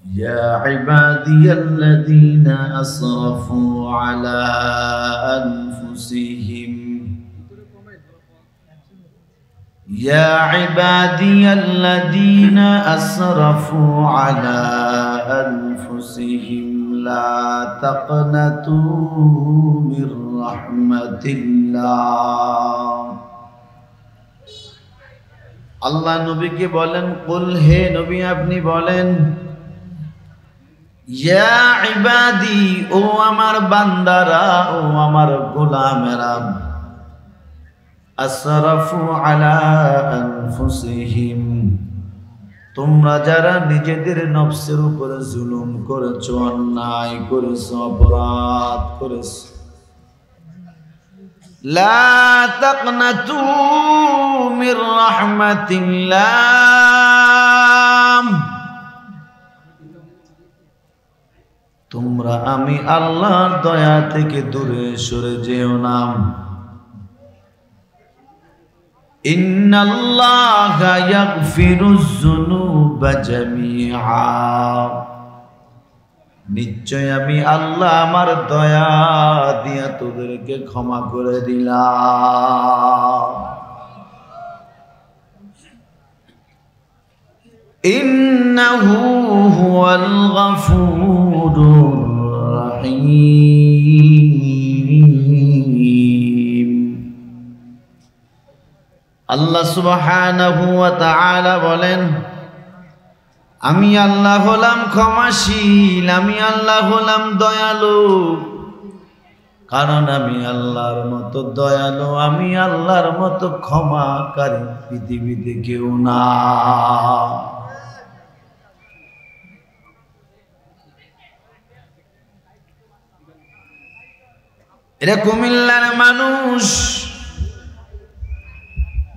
يا عبادي الذين أسرفوا على أنفسهم يا عبادي الذين أسرفوا على أنفسهم لا تقنطوا من رحمة الله আল্লাহ নবীকে বলেন কুল হে নবী আপনি বলেন ইয়া ইবাদি ও আমার বান্দারা ও আমার গোলামেরা আসরাফু আলা আনফুসিহিম তোমরা যারা নিজেদের নফসের উপর জুলুম করেছো অন্যায় করেছো অপরাধ করেছো লা তাকনাতু মির রাহমাতিল্লাহ তোমরা আমি আল্লাহর দয়া থেকে দূরে সরে যেও না ইন্নাল্লাহা ইয়াগফিরুজ যুনুবা জামিআ নিশ্চয় আমি আল্লাহ আমার দয়া দিয়া তোদেরকে ক্ষমা করে দিলাম ইন্নাহু হুয়াল গফুরুর রহিম আল্লাহ সুবহানাহু ওয়া তাআলা বলেন আমি আল্লাহ হলাম ক্ষমাশীল আমি আল্লাহ হলাম দয়ালু কারণ আমি আল্লাহর মতো দয়ালু আমি আল্লাহর মতো ক্ষমাকারী পৃথিবীতে কেউ না এরা কুমিল্লার মানুষ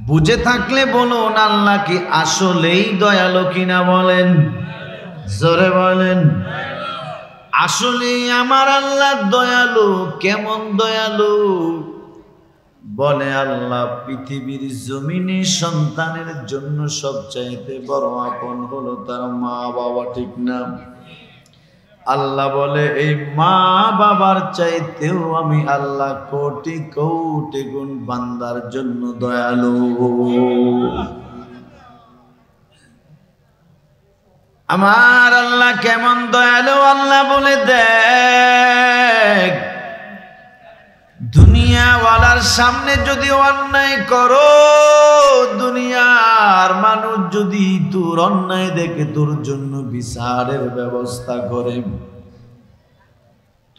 বুঝে থাকলে বলুন আল্লাহ কি আসলেই দয়ালু কিনা বলেন জোরে বলেন আসলেই আমার আল্লাহ দয়ালু কেমন দয়ালু বলে আল্লাহ পৃথিবীর জমিনে সন্তানের জন্য সবচাইতে বড় আপন হলো তার মা বাবা ঠিক না আল্লাহ বলে এই মা বাবার চাইতেও আমি আল্লাহ কোটি কোটি গুণ বান্দার জন্য দয়ালু আমার আল্লাহ কেমন দয়ালু আল্লাহ বলে দেখ দুনিয়াওয়ালার সামনে যদি অন্যায় করো দুনিয়ার মানুষ যদি তোর অন্যায় দেখে তোর জন্য বিচারের ব্যবস্থা করে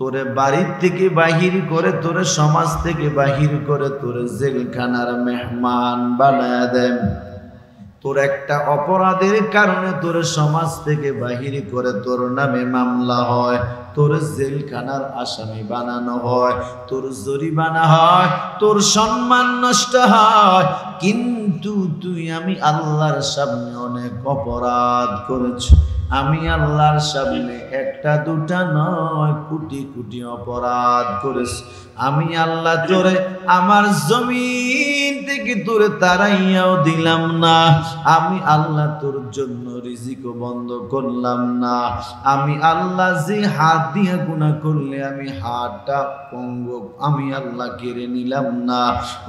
তোরে বাড়ির থেকে বাহির করে তোরে সমাজ থেকে বাহির করে তোরে জেলখানার মেহমান বানায় দেন তোর একটা অপরাধের কারণে তোর সমাজ থেকে বাহির করে তোর নামে মামলা হয় তোর জেলখানার আসামি বানানো হয় তোর জরিমানা হয় তোর সম্মান নষ্ট হয় কিন্তু তুই আমি আল্লাহর সামনে অনেক অপরাধ করেছ আমি আল্লাহর সামনে একটা দুটা নয় কোটি কোটি অপরাধ করেছি আমি আল্লাহ তোরে আমার জমিন থেকে তোরে তাড়াইয়াও দিলাম না আমি আল্লাহ তোর জন্য রিজিকও বন্ধ করলাম না আমি আল্লাহ যে হাত দিয়ে গুনাহ করলে আমি হাতটা পঙ্গ আমি আল্লাহ কেড়ে নিলাম না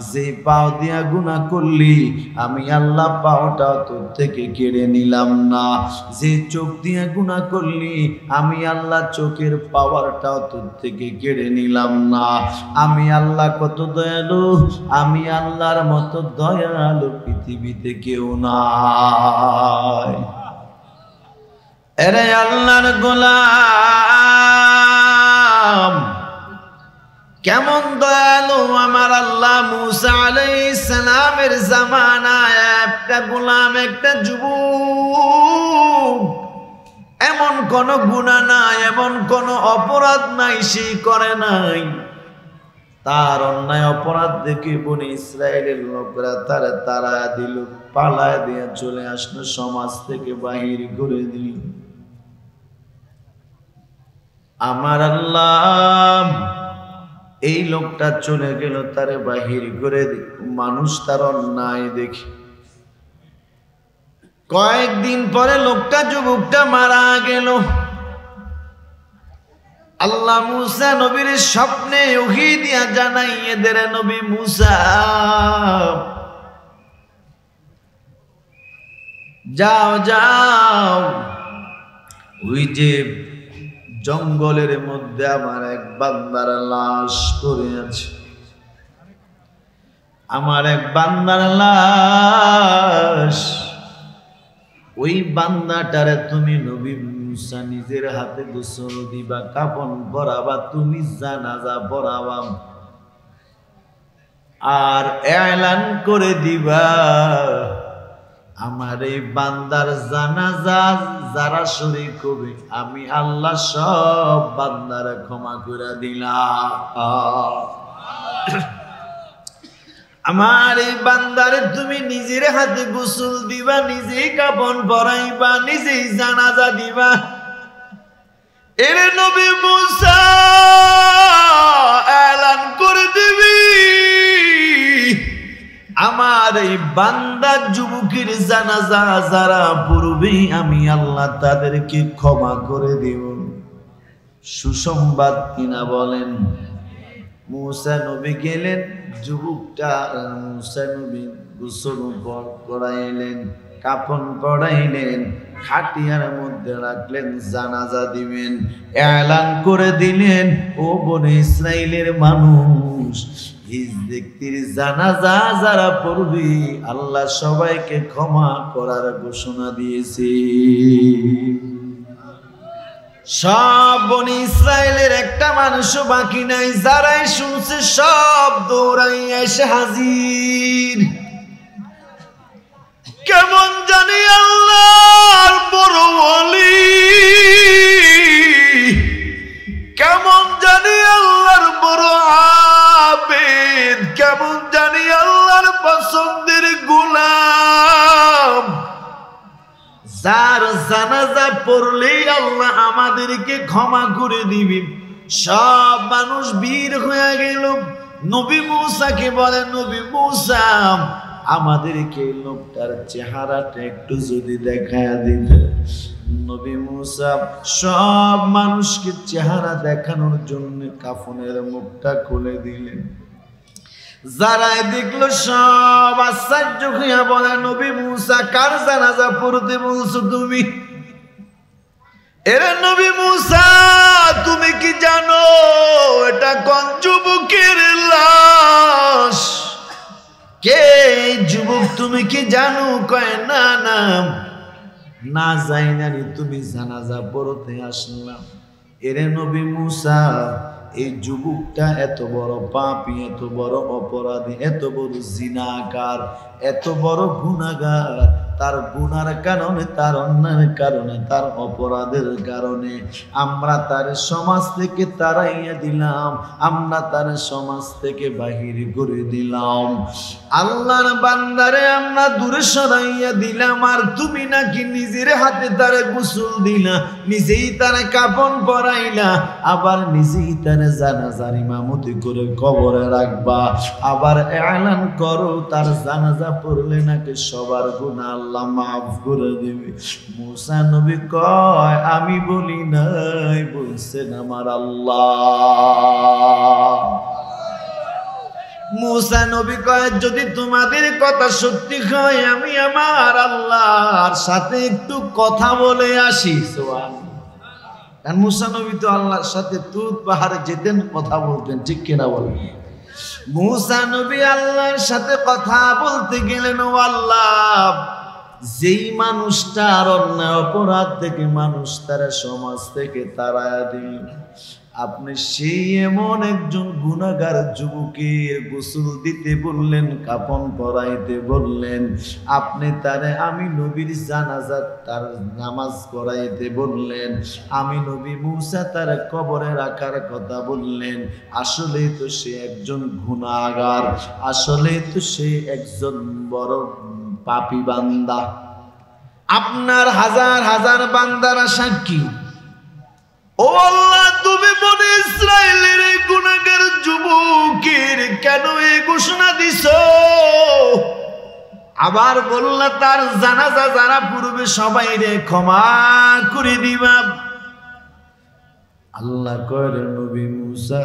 যে পাও দিয়া গুনাহ করলি আমি আল্লাহ পাওটা তোর থেকে কেড়ে নিলাম না যে চোখ দিয়ে গুনাহ করলি আমি আল্লাহ চোখের পাওয়ারটাও তোর থেকে কেড়ে নিলাম না আমি আল্লাহ কত দয়ালু আমি আল্লাহর মতো দয়ালু পৃথিবীতে কেউ নাই এরে আল্লাহর গোলাম কেমন দয়ালু আমার আল্লাহ মুসা আলাইহিস সালামের জামানায় একটা গোলাম একটা যুবক এমন কোন গুনাহ নাই এমন কোন অপরাধ নাই সে করে নাই তার অন্যায় অপরাধ দেখে বনি ইসরায়েলের লোকরা তারে তাড়া দিল পালায় দিয়ে চলে আসলো সমাজ থেকে বাহির করে দিল আমার আল্লাহ এই লোকটা চলে গেল তারে বাহির করে দিল মানুষ তার অন্যায় দেখে কয়েকদিন পরে লোকটা যুবকটা মারা গেল। আল্লাহ মুসা নবীর স্বপ্নে ওহী দিয়া জানাইয়ে দেন, নবী মুসা যাও যাও, ওই যে জঙ্গলের মধ্যে আমার এক বান্দার লাশ পড়ে আছে, আমার এক বান্দার লাশ, ওই বান্দাটারে তুমি নবী মুসা নিজের হাতে গোসল দিবা, কাফন পরাবা, তুমি জানাজা পড়াবা, আর এলান করে দিবা আমার এই বান্দার জানাজা যারা শরীক হবে আমি আল্লাহ সব বান্দার ক্ষমা করে দিলাম। আমার এই বান্দারে তুমি নিজের হাতে গোসল দিবা, নিজেই কাফন পরাইবা, নিজেই জানাজা দিবা। এর নবী মুসা এলান করে দিবি আমার এই বান্দা যুবকের জানাজা যারা পড়বে আমি আল্লাহ তাদেরকে ক্ষমা করে দেব। সুসংবাদ কিনা বলেন? মুসা নবী গেলেন, যুবকটা মুসা নবী গোসল করাইলেন, কাফন পরাইলেন, খাটিয়ার মধ্যে রাখলেন, জানাজা দিবেন, এলান করে দিলেন, ও বনে ইসরাইলের মানুষ, এই ব্যক্তির জানাজা যারা পড়বে আল্লাহ সবাইকে ক্ষমা করার ঘোষণা দিয়েছে। সব বনি ইসরায়েলের একটা মানুষও বাকি নাই, যারাই শুনছে সব দৌড়াই এসে হাজির। কেমন জানি আল্লাহর বড় ওলি, কেমন জানি আল্লাহর বড় আবেদ, কেমন জানি আল্লাহর পছন্দের গোলাম, যার জানাজা পড়লেই আল্লাহ আমাদেরকে ক্ষমা করে দিবে। সব মানুষ বীর হয়ে গেল। নবী মুসাকে বলে, নবী মুসা আমাদেরকে লোকটার চেহারাটা একটু যদি দেখায় দিতে। নবী মুসা সব মানুষকে চেহারা দেখানোর জন্য কাফনের মুখটা খুলে দিলেন। যারাই দেখলো সব আশ্চর্য হইয়া বলে, নবী মুসা কার জানাজা পড়তে বলছো তুমি? এরে নবী মুসা তুমি কি জানো এটা কোন যুবকের লাশ? কে যুবক তুমি কি জানো? কয় না না না যাই না, তুমি জানাজা পড়তে আসলাম। এরে নবী মুসা এই যুবকটা এত বড় পাপী, এত বড় অপরাধী, এত বড় জিনাকার, এত বড় গুনাহগার, তার গুনার কারণে, তার অন্যায়ের কারণে, তার অপরাধের কারণে আমরা তার সমাজ থেকে তাড়াইয়া দিলাম, আমরা তার সমাজ থেকে বাহির করে দিলাম। আল্লাহর বান্দারে আমরা দূরে সরাইয়া দিলাম, আর তুমি নাকি নিজের হাতে তারে গোসল দিলা, নিজেই তারে কাফন পরাইলা, আবার নিজেই তারে জানাজার ইমামতি করে কবরে রাখবা, আবার এলান করো তার জানাজা পড়লে নাকি সবার গুনাহ আল্লাহ মাফ করে দিবে। মুসা নবী কয় আমি বলি নাই, বলছেন আমার আল্লাহ। মুসা নবী কয় যদি তোমাদের কথা সত্যি হয় আমি আমার আল্লাহর সাথে একটু কথা বলে আসি। কারণ মুসা নবী তো আল্লাহর সাথে তুত পাহাড়ে যেতেন, কথা বলতেন, ঠিক কিনা বলেন? মুসা নবী আল্লাহর সাথে কথা বলতে গেলেন, ও আল্লাহ যেই মানুষটার অন্যায় অপরাধ থেকে মানুষ তারা সমাজ থেকে তাড়ায়া দিল, আপনি সেই এমন একজন গুনাহগার যুবকের গোসল দিতে বললেন, কাফন পরাইতে বললেন, আপনি তারে আমি নবীর জানাজা তার নামাজ পড়াইতে বললেন, আমি নবী মুসা তার কবরে রাখার কথা বললেন। আসলেই তো সে একজন গুনাহগার, আসলেই তো সে একজন বড় পাপী বান্দা। আপনার হাজার হাজার বান্দারা সাক্ষী। ও আল্লাহ তুমি বনে ইসরাইলের এই গুনাহগার যুবকের কেন এই ঘোষণা দিছো? আবার বললা তার জানাজা যারা পূর্বে সবাই রে ক্ষমা করে দিবা। আল্লাহ কয় নবী মুসা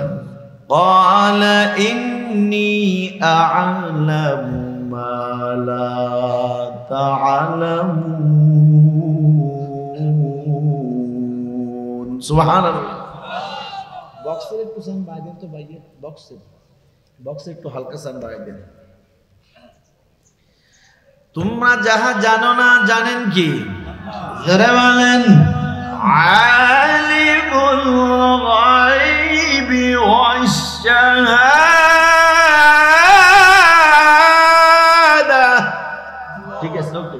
قال إني أعلم ما لا تعلمون سبحان الله বক্সের একটু সাউন্ড বাড়াই দেন তো ভাইয়া, বক্সে একটু হালকা সাউন্ড বাড়াই দেন। তোমরা যাহা জানো না জানেন কি? যারা বলেন আলিমুল গায়বি ওয়াশ শাহাদা, ঠিক আছে ওকে।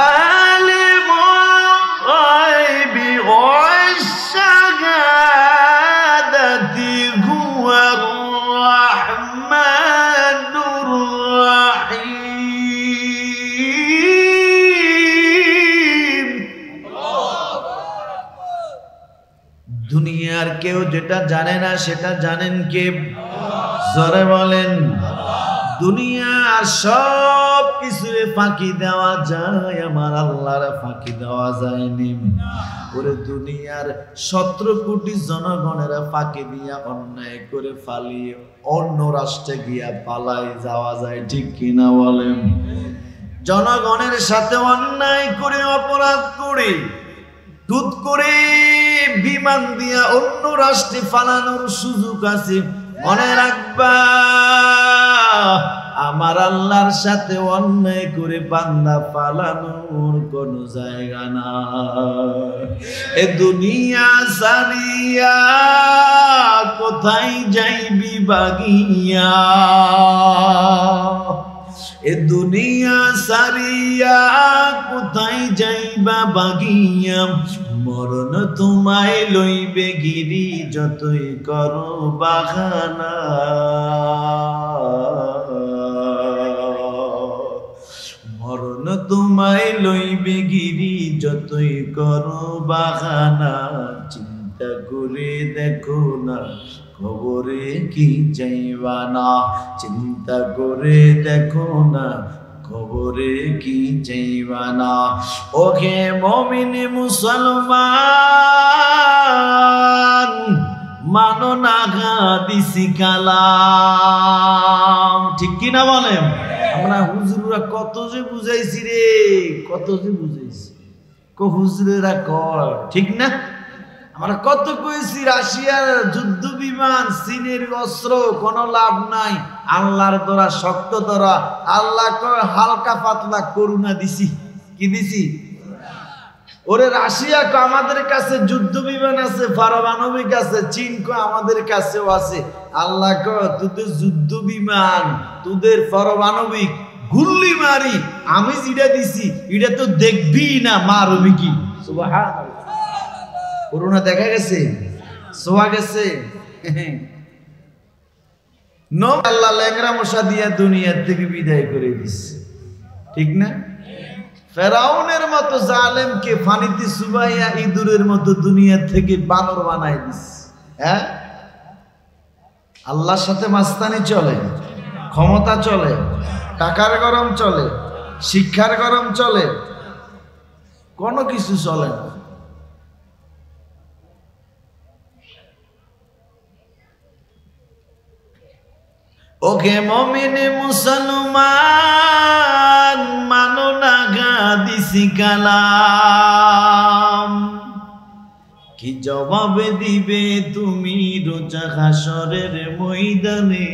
আলিমুল গায়বি ওয়াশ শাহাদাতি হুয়ার রাহমানুর রাহিম। দুনিয়ার কেউ যেটা জানে না সেটা জানেন কে? জোরে বলেন। দুনিয়ার সব কিছু ফাঁকি দেওয়া যায়, আমার আল্লাহর ফাঁকি দেওয়া যায়নি। ওরে দুনিয়ার 17 কোটি জনগণের ফাঁকি দিয়া অন্যায় করে ফালিয়ে অন্য রাষ্ট্রে গিয়া পালাই যাওয়া যায়, ঠিক কিনা বলেন? জনগণের সাথে অন্যায় করে অপরাধ করে দুধ করে বিমান দিয়া অন্য রাষ্ট্রে ফালানোর সুযোগ আছে। মনে রাখবা আমার আল্লাহর সাথে অন্যায় করে বান্দা পালানোর কোন জায়গা না। এ দুনিয়া সারিয়া কোথায় যাইবি বাগিয়া, এ দুনিয়া সারিয়া কোথায় যাইবা বাগিয়া, মরণ তোমায় লইবে গিরি যতই করো বাহানা। মরণ তোমায় লইবে গিরি যতই করো বাহানা। চিন্তা করে দেখো না কবরে কি যাইবা না, চিন্তা করে দেখো না কবরে কি যাইবা না। ওকে মুমিন মুসলমান মানো না হাদিসি কালাম, ঠিক কিনা বলেন? আমরা হুজুররা কত যে বুঝাইছি রে, কত যে বুঝাইছি, হুজুরেরা কর ঠিক না? আমরা কত কইছি রাশিয়ার যুদ্ধ বিমান, চীনের অস্ত্র কোনো লাভ নাই, আল্লাহর দরা শক্ত দরা। আল্লাহ কয় হালকা পাতলা করুণা দিছি, কি দিছি? ওরে রাশিয়া কো আমাদের কাছে যুদ্ধ বিমান আছে, পারমাণবিক আছে, চীন কো আমাদের কাছেও আছে। আল্লাহ কয় তোদের যুদ্ধ বিমান, তোদের পারমাণবিক গুল্লি মারি আমি যেটা দিছি এটা তো দেখবি না, মারবি কি? সুবহানাল্লাহ। করোনা দেখা গেছে, সোয়া গেছে। আল্লাহ ল্যাংরা মশা দিয়া দুনিয়ার থেকে বিদায় করে দিচ্ছে, ঠিক না? ফেরাউনের মতো জালেমকে ফানিতে সুবাইয়া ইঁদুরের মতো দুনিয়া থেকে বানর বানাই দিচ্ছে। হ্যাঁ, আল্লাহর সাথে মাস্তানি চলে, ক্ষমতা চলে, টাকার গরম চলে, শিক্ষার গরম চলে, কোনো কিছু চলে না। ওকে মুমিন মুসলমান মানো না হাদিসি কালাম, কি জবাব দিবে তুমি রোজা হাসরের ময়দানে?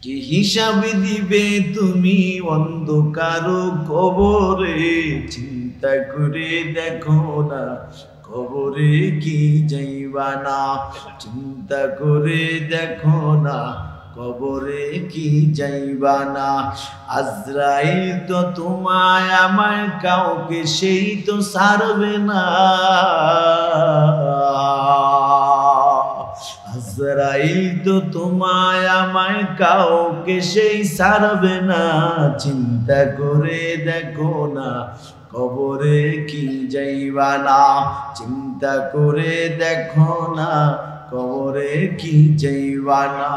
কি হিসাব দিবে তুমি অন্ধকার কবরে? চিন্তা করে দেখো না কবরে কি যাইবা না, চিন্তা করে দেখো না কবরে কি যাইবা না। আজরাইল তো তোমায় আমায় কাউকে সেই তো ছাড়বে না, আজরাইল তো তোমায় আমায় কাউকে সেই ছাড়বে না। চিন্তা করে দেখো না কবরে কি যাইবা না, চিন্তা করে দেখো না কবরে কি যাইবানা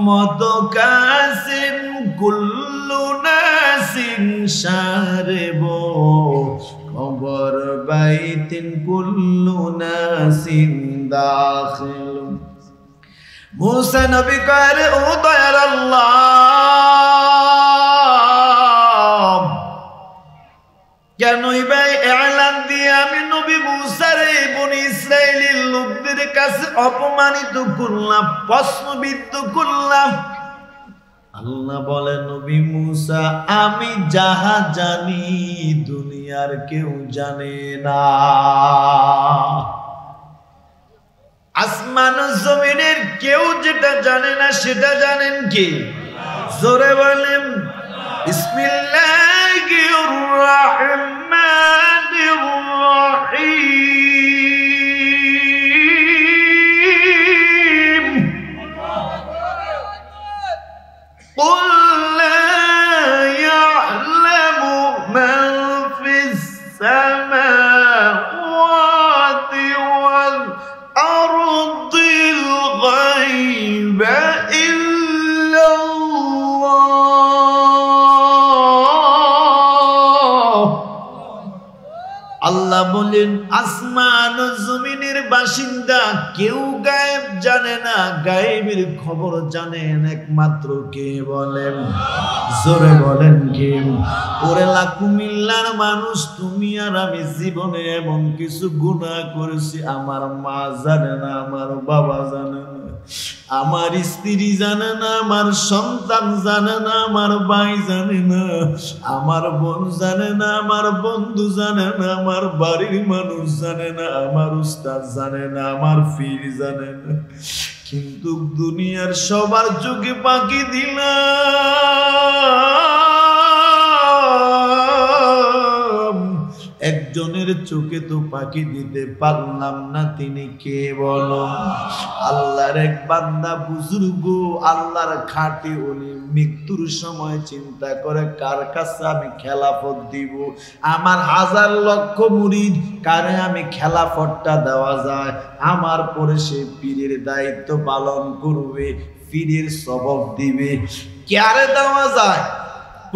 মত কাসিন কুল্লু নাসিন সারেব কবর বাইতিন কুল্লু নাসিন দাখিল মুসা নবী কয় ও দয়ার আল্লাহ কেনই ভাই এলান দিয়ে আমি নবী মুসার এই বনি ইসরাইলের লোকদের কাছে অপমানিত করলাম প্রশ্নবিদ্ধ করলাম আল্লাহ বলে নবী মুসা আমি যাহা জানি দুনিয়ার কেউ জানে না আসমান জমিনের কেউ যেটা জানে না সেটা জানেন কি জোরে বলেন বিসমিল্লাহির রহমানির রহিম قل لا يعلم من في السماوات والأرض الغيب إلا الله আল্লাহ বলেন আসমান ও জমিনের বাসিন্দা কেউ গায়েব জানে না গায়েবের খবর জানেন একমাত্র কে বলেন জোরে বলেন কে ওরে লাখো মিল্লার মানুষ তুমি আর আমি জীবনে এমন কিছু গুনাহ করেছি আমার মা জানে না আমার বাবা জানে না আমার স্ত্রী জানে না আমার সন্তান জানে না আমার ভাই জানে না আমার বোন জানে না আমার বন্ধু জানে না আমার বাড়ির মানুষ জানে না আমার উস্তাদ জানে না আমার পীর জানে না কিন্তু দুনিয়ার সবার চোখে পাখি দিলাম একজনের চোখে তো পাখি দিতে পারলাম না তিনি কে বলো আল্লাহর এক বান্দা বুজুর্গ আল্লাহর খাঁটি উনি মৃত্যুর সময় চিন্তা করে কার কাছে আমি খেলাফত দিব আমার হাজার লক্ষ মুরিদ কারে আমি খেলাফতটা দেওয়া যায় আমার পরে সে পীরের দায়িত্ব পালন করবে পীরের সবক দিবে কারে দেওয়া যায়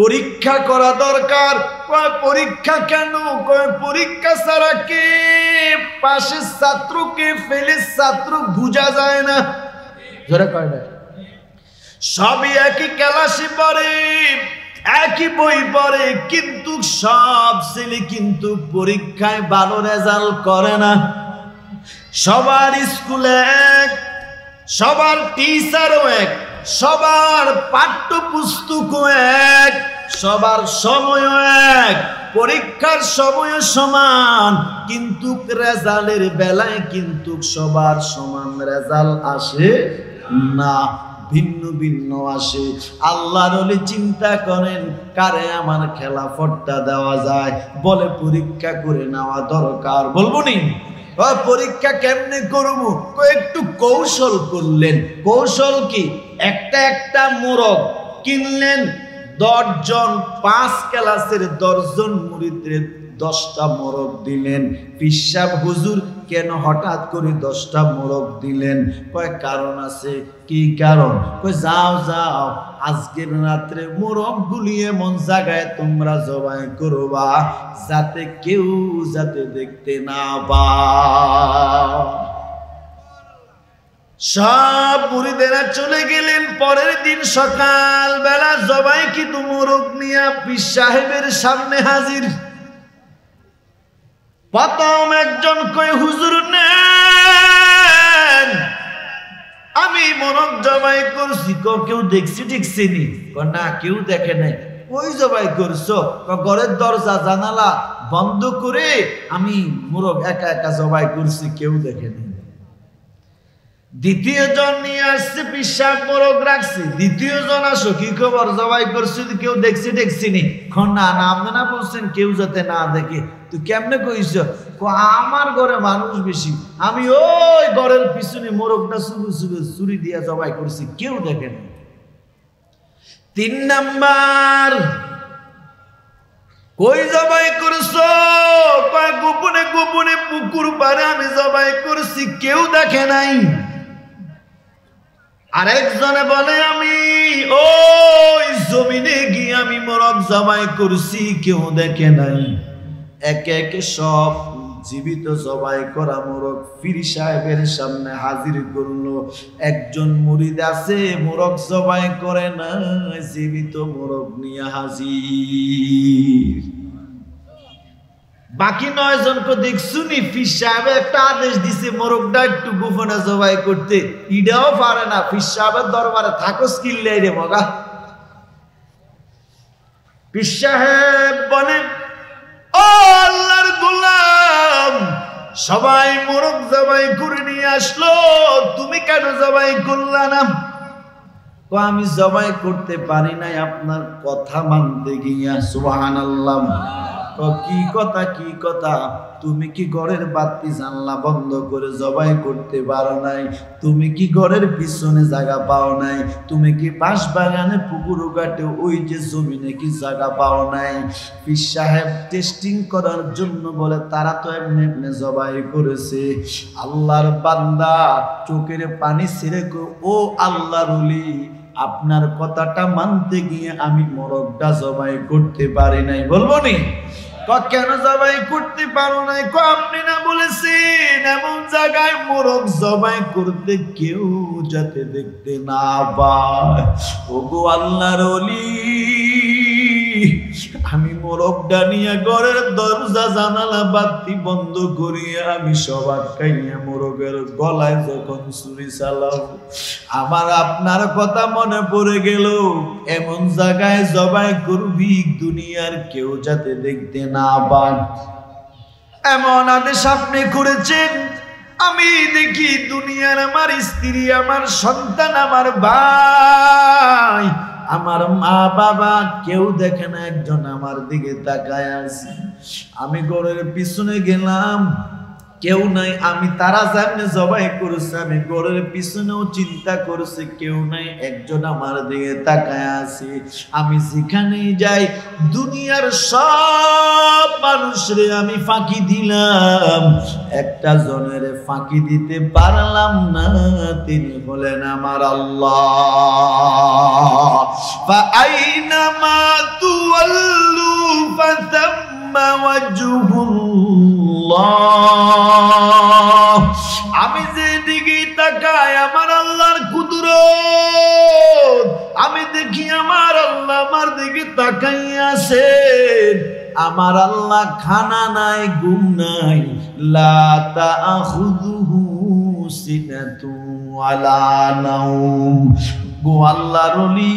পরীক্ষা করা দরকার কয় পরীক্ষা কেন কয় পরীক্ষা ছাড়া কে পাশের ছাত্রকে ফেলে ছাত্র বুঝা যায় না জোরে কয় না সবই একই ক্লাসে পড়ে একই বই পড়ে কিন্তু সব ছেলে কিন্তু পরীক্ষায় ভালো রেজাল্ট করে না সবার স্কুলে এক সবার টিচারও এক সবার পাঠ্যপুস্তকও এক সবার সময়ও এক পরীক্ষার সময় সমান কিন্তু রেজাল্টের বেলায় কিন্তু সবার সমান রেজাল্ট আসে না ভিন্ন ভিন্ন আসে আল্লাহর ওলি চিন্তা করেন কারে আমার খেলাফতটা দেওয়া যায় বলে পরীক্ষা করে নেওয়া দরকার বলবো নি পরীক্ষা কেমনে করবো একটু কৌশল করলেন কৌশল কি একটা মোরগ কিনলেন 10 জন 5 ক্লাসের 10 জন মুরিদদের 10টা মোরগ দিলেন পিসাব হুজুর কেন হঠাৎ করে 10টা মোরগ দিলেন কয় কারণ আছে কি কারণ কয় যাও যাও আজকের রাত্রে মোরগ গুলি এমন জায়গায় তোমরা জবাই করবা যাতে কেউ যাতে দেখতে না পায় সব মুরিদেরা চলে গেলেন পরের দিন সকাল বেলা জবাই কিন্তু মোরগ নিয়ে পীর সাহেবের সামনে হাজির প্রথম একজন কয় হুজুর নেন আমি মোরগ জবাই করছি কেউ দেখছি ঠিকছিনি না কেউ দেখে নাই ওই জবাই করছো ঘরের দরজা জানালা বন্ধ করে আমি মোরগ একা একা জবাই করছি কেউ দেখেনি দ্বিতীয় জন নিয়ে আসছে পিসাব মোরগ রাখছি দ্বিতীয় জন আসো কি খবর জবাই করছি কেউ দেখছিনি না না আপনি না বলছেন কেউ যাতে না দেখে তুই কেমনে কইছ আমার ঘরে মানুষ বেশি আমি ওই ঘরের পিছনে মোরগটা চুরি দিয়া জবাই করছি কেউ দেখেনি 3 নাম্বার কই জবাই করছো কয় গোপনে গোপনে পুকুর পাড়ে আমি জবাই করছি কেউ দেখে নাই আরেকজনে বলে আমি ওই জমিনে গিয়ে আমি মোরগ জবাই করছি, কেউ দেখে নাই। একে একে সব জীবিত জবাই করা মোরগ পীর সাহেবের সামনে হাজির করলো। একজন মুরিদ আছে মোরগ জবাই করে না, জীবিত মোরগ নিয়ে হাজির। বাকি 9 জনকে দেখছুনি পীর সাহেব একটা আদেশ দিছে মোরগটা একটু গোপনে জবাই করতে, ইডাও পারে না। পীর সাহেবের দরবারে থাকস কিল্লাই রে মগা। পীর সাহেব বলেন ও আল্লাহর গোলাম, সবাই মোরগ জবাই করে নিয়ে আসলো, তুমি কেন জবাই করলা না? আমি জবাই করতে পারি নাই আপনার কথা মানতে গিয়া। সুবহানাল্লাহ। কি কথা, কি কথা? তুমি কি ঘরের বাতি জানলা বন্ধ করে জবাই করতে পারো নাই? তুমি কি ঘরের পিছনে জায়গা পাও নাই? তুমি কি বাঁশ বাগানে পুকুর ঘাটে ওই যে জমিনে কি জায়গা পাও নাই? পীর সাহেব টেস্টিং করার জন্য বলে তারা তো এমনি এমনি জবাই করেছে। আল্লাহর বান্দা চোখের পানি ছেড়ে ও আল্লাহর ওলি, আপনার কথাটা মানতে গিয়ে আমি মোরগটা জবাই করতে পারি নাই। বলবো নি কেন জবাই করতে পারো নাই? আপনি না বলেছেন এমন জায়গায় মোরগ জবাই করতে কেউ যাতে দেখতে না পায়। ওগো আল্লাহর ওলি, আমি মোরগটা নিয়ে ঘরের দরজা জানালা বাতি বন্ধ করিয়া আমি সব আটকাইয়া মোরগের গলায় যখন ছুরি চালাও, আমার আপনার কথা মনে পড়ে গেল। এমন জায়গায় জবাই করবি দুনিয়ার কেউ যাতে দেখতে না পায়, এমন আদেশ আপনি করেছেন। আমি দেখি দুনিয়ার আমার স্ত্রী, আমার সন্তান, আমার ভাই, আমার মা বাবা কেউ দেখে না, একজন আমার দিকে তাকায় আছে। আমি ঘরের পিছনে গেলাম, কেউ নাই। আমি তারা সামনে জবাই করেছে, আমি ঘরের পিছনেও চিন্তা করেছে, কেউ নাই, একজন আমার দিকে তাকায় আছে। আমি যেখানেই যাই দুনিয়ার সব মানুষরে আমি ফাঁকি দিলাম, একটা জনের ফাঁকি দিতে পারলাম না, তিনি হলেন আমার আল্লাহ। ফাআইনামা তুওয়াল্লু ফাসাম্মা ওয়াজহুল্লাহ। আমি যেদিকে তাকাই আমার আল্লাহর কুদরত, আমি দেখি আমার আল্লাহ আমার দিকে তাকাইয়া আছেন। আমার আল্লাহ খানা নাই, ঘুম নাই, লা তাখুযুহু সিনাতুন ওয়ালা নাওম। গো আল্লাহর ওলি,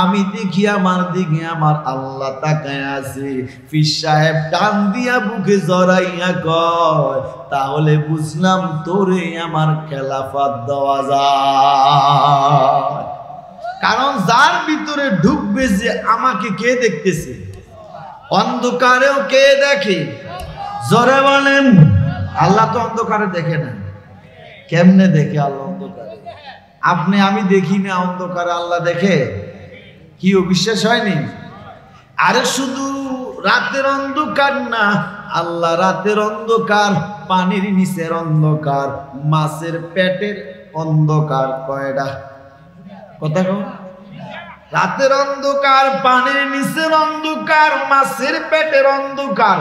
আমি দেখি আমার দিকে আমার আল্লাহ তাকায় আছে। পীর সাহেব টান দিয়া বুকে জড়াইয়া কয়, তাহলে বুঝলাম তোরে আমার খেলাফত দেওয়া যায়। কারণ যার ভিতরে ঢুকবে যে আমাকে কে দেখতেছে, অন্ধকারেও কে দেখে? জোরে বলেন। আল্লাহ তো অন্ধকারে দেখে না। কেমনে দেখে আল্লাহ অন্ধকারে? আপনি আমি দেখি না, অন্ধকারে আল্লাহ দেখে? কি অবিশ্বাস হয়নি? আরে শুধু রাতের অন্ধকার না, আল্লাহ রাতের অন্ধকার, পানির নিচের অন্ধকার, মাছের পেটের অন্ধকার। কয়টা কথা কও? রাতের অন্ধকার, পানির নিচের অন্ধকার, মাছের পেটের অন্ধকার,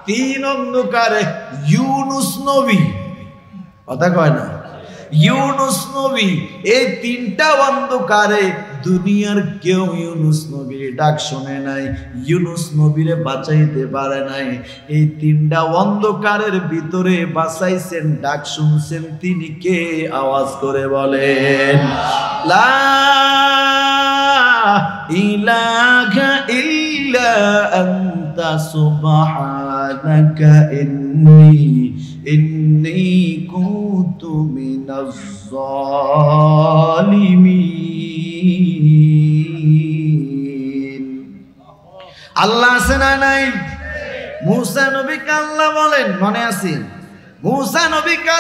3 অন্ধকারে ইউনুস নবী, কথা কয় না? ইউনুস নবী, এই 3টা অন্ধকারে দুনিয়ার কেউ ইউনুস নবীর ডাক শুনে নাই, ইউনুস নবীরে বাঁচাইতে পারে নাই। এই 3টা অন্ধকারের ভিতরে বাঁচাইছেন, ডাক শুনছেন, তিনি কে? আওয়াজ করে বলেন, লা ইলাহা ইল্লা আনতা সুবহানাকা ইন্নী কুনতু মিনাজ জালিমিন। আল্লাহ আছে না নাই? মুসা নবীকে আল্লাহ বলেন, মনে আছে? মুসা নবীকে